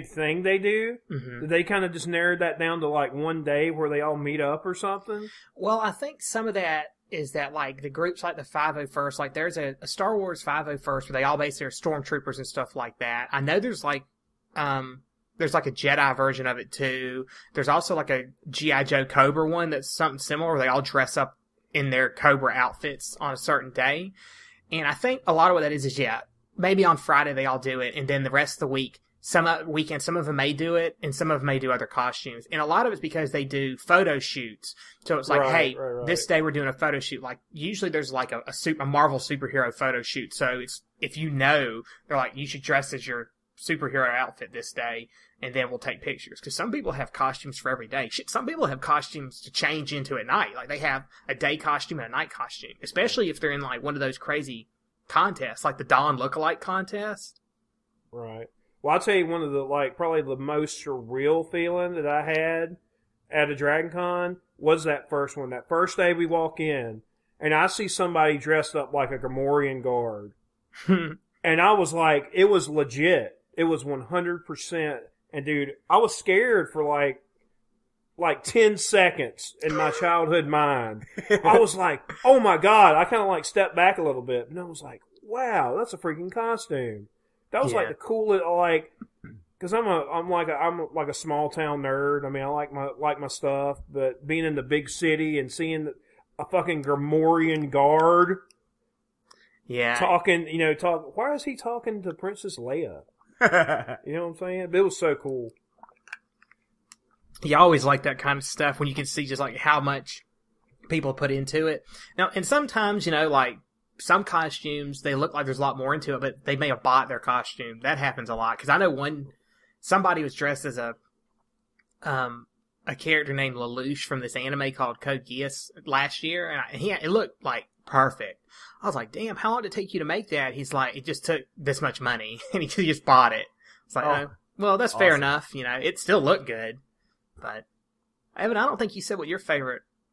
thing they do. Mm-hmm. Did they kind of just narrowed that down to like one day where they all meet up or something? Well, I think some of that is that like the groups like the 501st, like there's a Star Wars 501st where they all base their stormtroopers and stuff like that. I know there's like a Jedi version of it too. There's also like a G.I. Joe Cobra one that's something similar where they all dress up in their Cobra outfits on a certain day. And I think a lot of what that is maybe on Friday they all do it, and then the rest of the week, some of them may do it, and some of them may do other costumes. And a lot of it's because they do photo shoots. So it's like, this day we're doing a photo shoot. Like, usually there's like a Marvel superhero photo shoot. So it's, if you know, they're like, you should dress as your superhero outfit this day, and then we'll take pictures. Because some people have costumes for every day. Shit, some people have costumes to change into at night. Like, they have a day costume and a night costume. Especially if they're in, like, one of those crazy contests, like the Dawn Lookalike contest. Right. Well, I'll tell you one of the, like, probably the most surreal feeling that I had at a Dragon Con was that first one. That first day we walk in, and I see somebody dressed up like a Gamorrean guard. And I was like, it was legit. It was 100%. And dude, I was scared for like 10 seconds in my childhood mind. I was like, oh my God. I kind of like stepped back a little bit. And I was like, wow, that's a freaking costume. That was like the coolest, like, cause I'm like a small town nerd. I mean, I like my stuff, but being in the big city and seeing a fucking Gamorrean guard. Yeah. Why is he talking to Princess Leia? You know what I'm saying? But it was so cool. You always like that kind of stuff when you can see just like how much people put into it. Now, and sometimes, like some costumes, they look like there's a lot more into it, but they may have bought their costume. That happens a lot. Cause I know somebody was dressed as a character named Lelouch from this anime called Code Geass last year. And it looked like perfect. I was like, damn, how long did it take you to make that? He's like, it just took this much money, and he just bought it. It's like, oh, well, that's awesome. Fair enough. It still looked good. But, Evan, I don't think you said what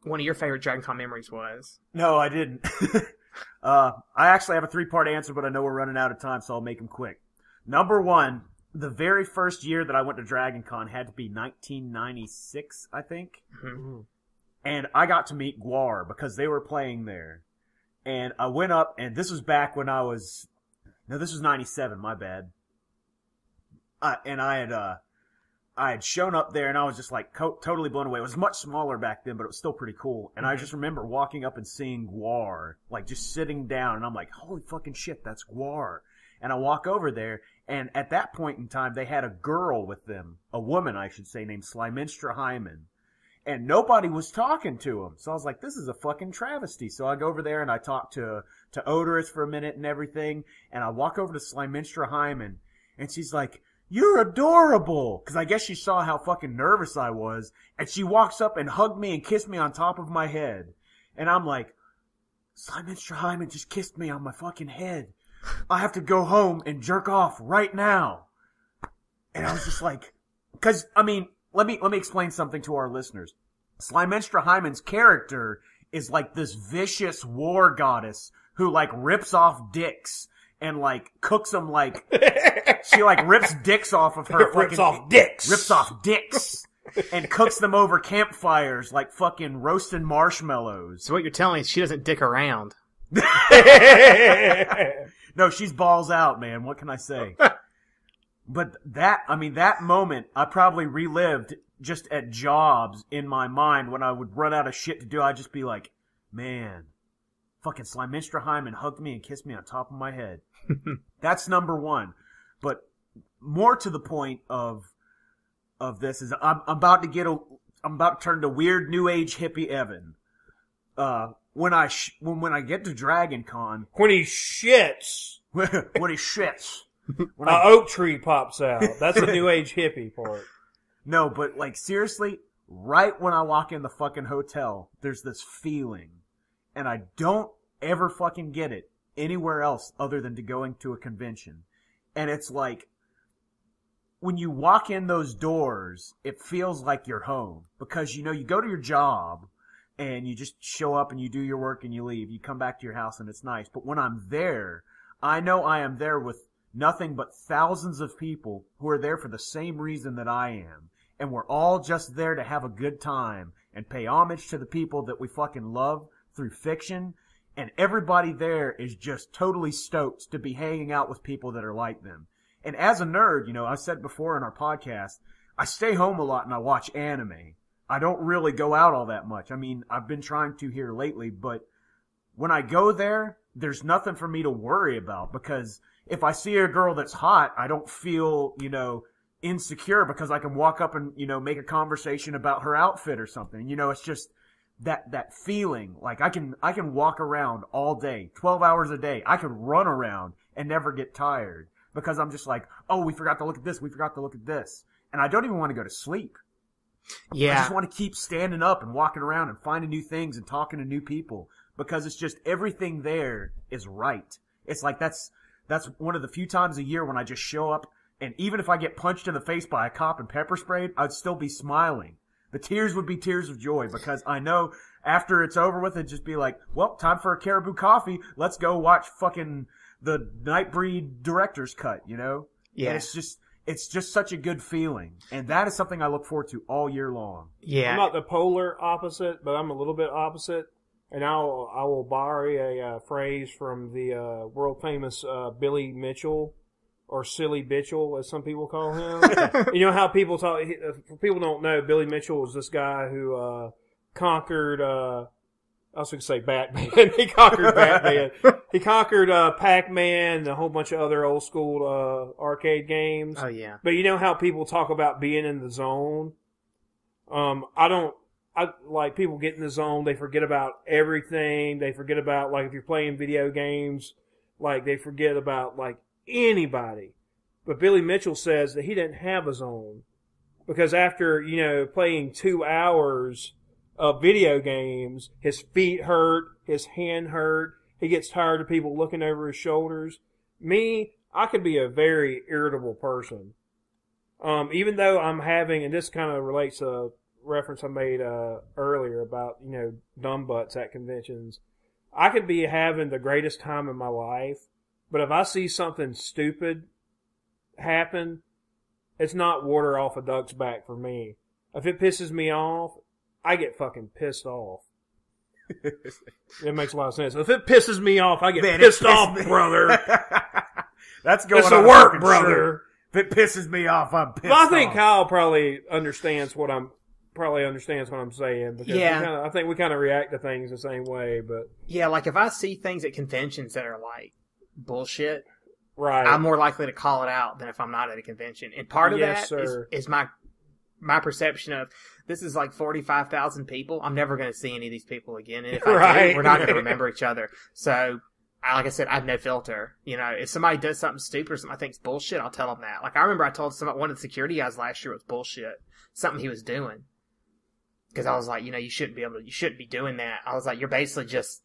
one of your favorite Dragon Con memories was. No, I didn't. I actually have a 3-part answer, but I know we're running out of time, so I'll make them quick. Number one, the very first year that I went to Dragon Con had to be 1996, I think. Mm-hmm. And I got to meet Gwar because they were playing there. And I went up, and this was back when this was 97, my bad. And I had shown up there, and I was just like totally blown away. It was much smaller back then, but it was still pretty cool. And I just remember walking up and seeing Gwar, like just sitting down, and I'm like, holy fucking shit, that's Gwar. And I walk over there, and at that point in time, they had a girl with them, a woman, I should say, named Slimenstra Hyman. And nobody was talking to him. So I was like, this is a fucking travesty. So I go over there and I talk to Odorous for a minute and everything. And I walk over to Slimenstra Hyman. And she's like, you're adorable. Because I guess she saw how fucking nervous I was. And she walks up and hugged me and kissed me on top of my head. And I'm like, Slimenstra Hyman just kissed me on my fucking head. I have to go home and jerk off right now. And I was just like, because, I mean, Let me explain something to our listeners. Slimenstra Hyman's character is like this vicious war goddess who like rips off dicks and like cooks them like she like rips dicks off of her rips off dicks and cooks them over campfires like fucking roasting marshmallows. So what you're telling me is she doesn't dick around. No, she's balls out, man. What can I say? But that moment, I probably relived just at jobs in my mind when I would run out of shit to do. I'd just be like, man, fucking Slyminstraheim and hugged me and kissed me on top of my head. That's number one. But more to the point of this is I'm about to turn to weird new age hippie Evan. When I get to Dragon Con, When he shits, when he shits, when an oak tree pops out. That's the new age hippie part. No, but like seriously, right when I walk in the fucking hotel, there's this feeling, and I don't ever fucking get it anywhere else other than to going to a convention. And it's like, when you walk in those doors, it feels like you're home. Because, you go to your job, and you just show up and you do your work and you leave. You come back to your house and it's nice. But when I'm there, I know I am there with nothing but thousands of people who are there for the same reason that I am. And we're all just there to have a good time and pay homage to the people that we fucking love through fiction. And everybody there is just totally stoked to be hanging out with people that are like them. And as a nerd, I said before in our podcast, I stay home a lot and I watch anime. I don't really go out all that much. I mean, I've been trying to here lately, but when I go there, there's nothing for me to worry about, because if I see a girl that's hot, I don't feel, insecure because I can walk up and, make a conversation about her outfit or something. It's just that feeling. Like I can walk around all day, 12 hours a day. I could run around and never get tired because I'm just like, oh, we forgot to look at this. We forgot to look at this. And I don't even want to go to sleep. Yeah. I just want to keep standing up and walking around and finding new things and talking to new people, because it's just everything there is right. It's like that's one of the few times a year when I just show up, and even if I get punched in the face by a cop and pepper sprayed, I'd still be smiling. The tears would be tears of joy, because I know after it's over with, it'd just be like, well, time for a Caribou Coffee. Let's go watch fucking the Nightbreed director's cut, Yeah. And it's just such a good feeling. And that is something I look forward to all year long. Yeah. I'm not the polar opposite, but I'm a little bit opposite. And I will borrow a phrase from the world famous Billy Mitchell, or Silly Bitchell, as some people call him. You know how people talk. For people who don't know, Billy Mitchell was this guy who conquered. I was going to say Batman. He conquered Batman. He conquered Pac-Man and a whole bunch of other old school arcade games. Oh yeah. But you know how people talk about being in the zone? I like people get in the zone, they forget about everything. They forget about, like, if you're playing video games, like, they forget about, like, anybody. But Billy Mitchell says that he didn't have a zone. Because after, playing 2 hours of video games, his feet hurt, his hand hurt, he gets tired of people looking over his shoulders. Me, I can be a very irritable person. Even though I'm having, and this kind of relates to a reference I made earlier about, dumb butts at conventions. I could be having the greatest time in my life, but if I see something stupid happen, it's not water off a duck's back for me. If it pisses me off, I get fucking pissed off. It makes a lot of sense. If it pisses me off, I get pissed off, brother. That's going it's on a work, brother. shirt. If it pisses me off, I'm pissed Well, I think off. Kyle probably understands what I'm saying, because Yeah. I think we kind of react to things the same way, but Yeah, like if I see things at conventions that are like bullshit, right. I'm more likely to call it out than if I'm not at a convention. And part of Yes, that sir. is my perception of, this is like 45,000 people. I'm never going to see any of these people again. And if I Right. do, we're not going to remember each other. So, like I said, I have no filter. If somebody does something stupid or something I think's bullshit, I'll tell them that. Like, I remember I told one of the security guys last year it was bullshit. Something he was doing. Because I was like, you shouldn't be doing that. I was like, you're basically just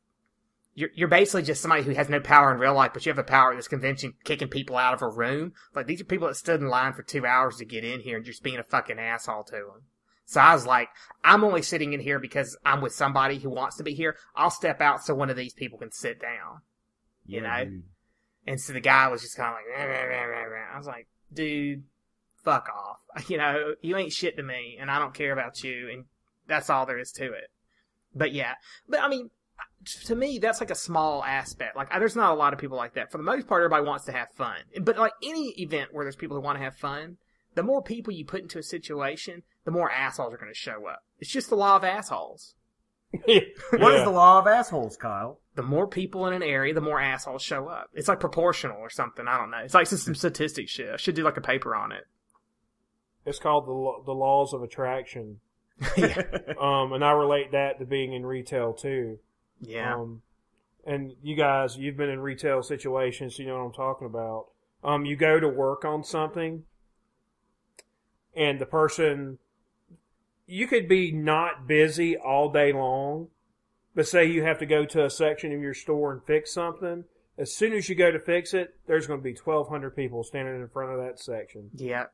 somebody who has no power in real life, but you have a power at this convention kicking people out of a room. Like, these are people that stood in line for 2 hours to get in here and just being a fucking asshole to them. So I was like, I'm only sitting in here because I'm with somebody who wants to be here. I'll step out so one of these people can sit down. You know? Dude. And so the guy was just kind of like, rah, rah, rah, rah, rah. I was like, dude, fuck off. You ain't shit to me, and I don't care about you, and that's all there is to it. But yeah. But I mean, to me, that's like a small aspect. Like, there's not a lot of people like that. For the most part, everybody wants to have fun. But like any event where there's people who want to have fun, the more people you put into a situation, the more assholes are going to show up. It's just the law of assholes. What is the law of assholes, Kyle? The more people in an area, the more assholes show up. It's like proportional or something. I don't know. It's like some statistics shit. I should do like a paper on it. It's called the laws of attraction. Yeah. And I relate that to being in retail too. Yeah. And you guys, you've been in retail situations, so you know what I'm talking about. You go to work on something, and the person, you could be not busy all day long, but say you have to go to a section of your store and fix something. As soon as you go to fix it, there's going to be 1,200 people standing in front of that section. Yeah.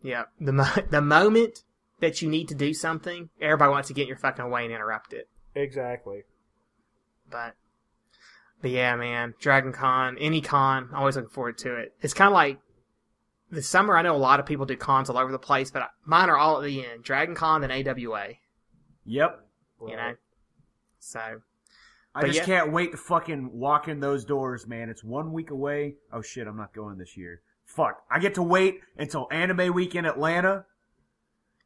Yeah. The moment that you need to do something, everybody wants to get in your fucking way and interrupt it. Exactly. But yeah, man, Dragon Con, any con, always looking forward to it. It's kind of like the summer. I know a lot of people do cons all over the place, but mine are all at the end. Dragon Con and AWA. Yep. You know? So. I just can't wait to fucking walk in those doors, man. It's 1 week away. Oh shit, I'm not going this year. Fuck. I get to wait until Anime Week in Atlanta.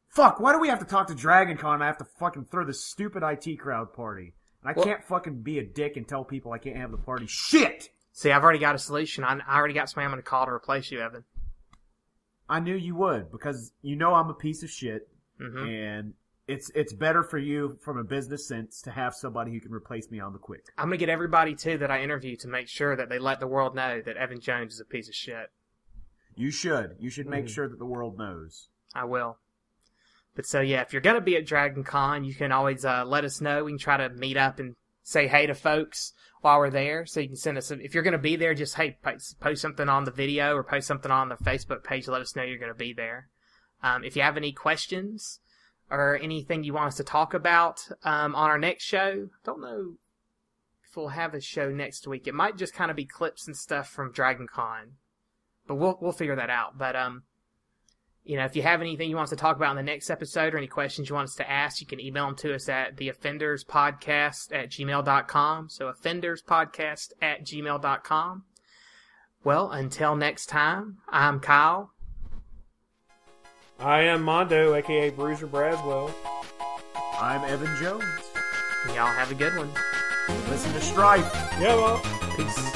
Fuck, why do we have to talk to Dragon Con? I have to fucking throw this stupid IT crowd party. And I can't fucking be a dick and tell people I can't have the party. Shit! See, I've already got a solution. I already got somebody I'm going to call to replace you, Evan. I knew you would, because you know I'm a piece of shit, and it's better for you from a business sense to have somebody who can replace me on the quick. I'm going to get everybody, too, that I interview to make sure that they let the world know that Evan Jones is a piece of shit. You should. You should make sure that the world knows. I will. But so, yeah, if you're going to be at Dragon Con, you can always let us know. We can try to meet up and say hey to folks while we're there. So you can send us, if you're going to be there, just, hey, post something on the video or post something on the Facebook page to let us know you're going to be there. If you have any questions or anything you want us to talk about on our next show, I don't know if we'll have a show next week. It might just kind of be clips and stuff from Dragon Con. But we'll figure that out. But, you know, if you have anything you want us to talk about in the next episode or any questions you want us to ask, you can email them to us at theoffenderspodcast@gmail.com. So offenderspodcast@gmail.com. Well, until next time, I'm Kyle. I am Mondo, a.k.a. Bruiser Braswell. I'm Evan Jones. Y'all have a good one. Listen to Strife. Yeah, well. Peace.